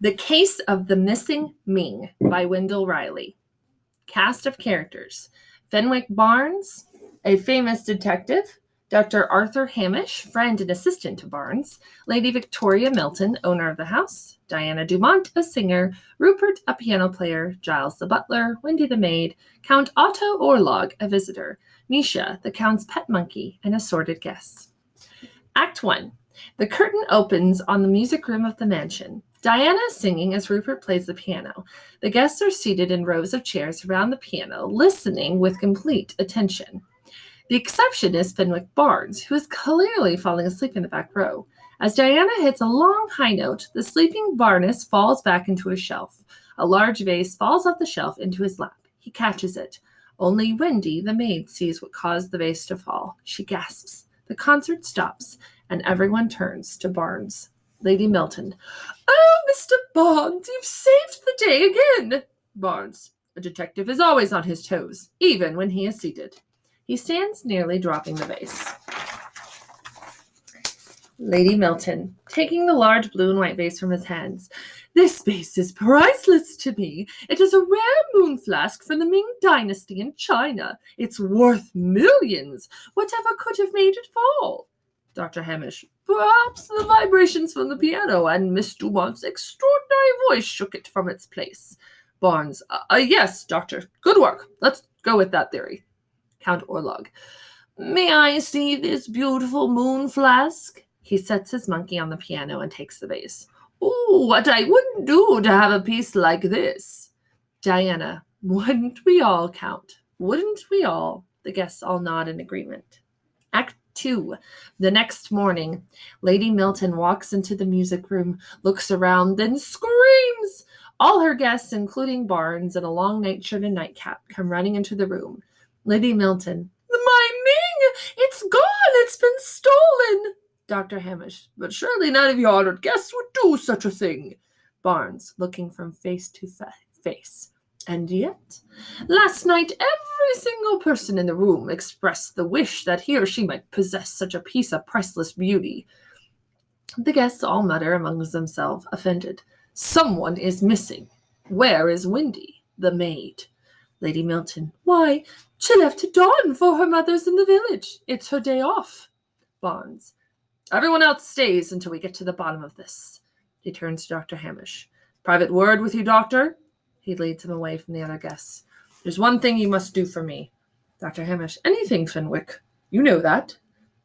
The Case of the Missing Ming by Wendell Riley. Cast of characters: Fenwick Barnes, a famous detective; Dr. Arthur Hamish, friend and assistant to Barnes; Lady Victoria Milton, owner of the house; Diana Dumont, a singer; Rupert, a piano player; Giles the butler; Wendy the maid; Count Otto Orlog, a visitor; Misha, the Count's pet monkey; and assorted guests. Act 1. The curtain opens on the music room of the mansion. Diana is singing as Rupert plays the piano. The guests are seated in rows of chairs around the piano, listening with complete attention. The exception is Fenwick Barnes, who is clearly falling asleep in the back row. As Diana hits a long high note, the sleeping Barnes falls back into his shelf. A large vase falls off the shelf into his lap. He catches it. Only Wendy, the maid, sees what caused the vase to fall. She gasps. The concert stops, and everyone turns to Barnes. Lady Milton. "Oh, Mr. Barnes, you've saved the day again." Barnes. "A detective is always on his toes, even when he is seated." He stands nearly dropping the vase. Lady Milton, taking the large blue and white vase from his hands. "This vase is priceless to me. It is a rare moon flask from the Ming dynasty in China. It's worth millions. Whatever could have made it fall?" Dr. Hamish. "Perhaps the vibrations from the piano and Miss Dumont's extraordinary voice shook it from its place." Barnes. Yes, Doctor. Good work. Let's go with that theory." Count Orlog. "May I see this beautiful moon flask?" He sets his monkey on the piano and takes the vase. "Ooh, what I wouldn't do to have a piece like this." Diana. "Wouldn't we all, Count? Wouldn't we all?" The guests all nod in agreement. Act 2. The next morning, Lady Milton walks into the music room, looks around, then screams. All her guests, including Barnes in a long nightshirt and nightcap, come running into the room. Lady Milton. "My Ming! It's gone! It's been stolen!" Dr. Hamish. "But surely none of your honored guests would do such a thing." Barnes, looking from face to face. "And yet, last night every single person in the room expressed the wish that he or she might possess such a piece of priceless beauty." The guests all mutter amongst themselves, offended. "Someone is missing. Where is Wendy, the maid?" Lady Milton. "Why, she left to dawn for her mother's in the village. It's her day off." Barnes. "Everyone else stays until we get to the bottom of this." He turns to Dr. Hamish. "Private word with you, Doctor." He leads him away from the other guests. "There's one thing you must do for me." Dr. Hamish. "Anything, Fenwick. You know that."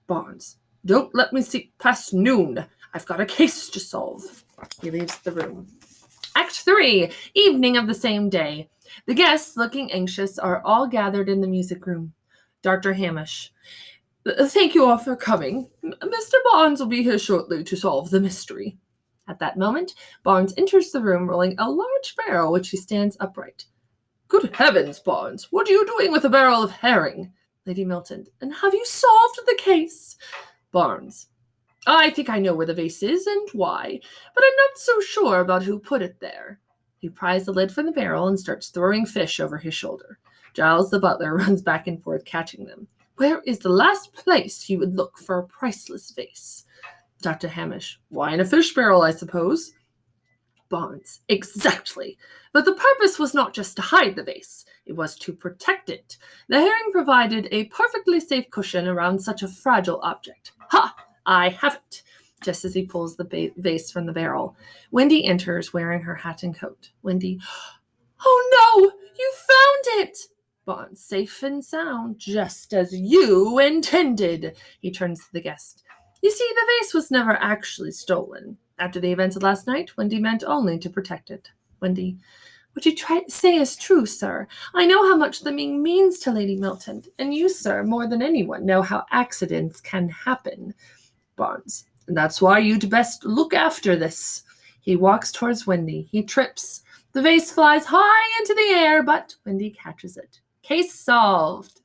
Barnes. "Don't let me see past noon. I've got a case to solve." He leaves the room. Act 3. Evening of the same day. The guests, looking anxious, are all gathered in the music room. Dr. Hamish. "Thank you all for coming. Mr. Barnes will be here shortly to solve the mystery." At that moment, Barnes enters the room rolling a large barrel, which he stands upright. "Good heavens, Barnes, what are you doing with a barrel of herring?" Lady Milton. "And have you solved the case?" Barnes. "I think I know where the vase is and why, but I'm not so sure about who put it there." He pries the lid from the barrel and starts throwing fish over his shoulder. Giles the butler runs back and forth catching them. "Where is the last place you would look for a priceless vase?" Dr. Hamish. "Why, in a fish barrel, I suppose." Barnes. "Exactly. But the purpose was not just to hide the vase. It was to protect it. The herring provided a perfectly safe cushion around such a fragile object. Ha! I have it." Just as he pulls the vase from the barrel, Wendy enters wearing her hat and coat. Wendy. "Oh no! You found it!" Barnes. "Safe and sound, just as you intended." He turns to the guest. "You see, the vase was never actually stolen. After the events of last night, Wendy meant only to protect it." Wendy. "What you try to say is true, sir. I know how much the Ming means to Lady Milton, and you, sir, more than anyone, know how accidents can happen." Barnes. "And that's why you'd best look after this." He walks towards Wendy. He trips. The vase flies high into the air, but Wendy catches it. Case solved.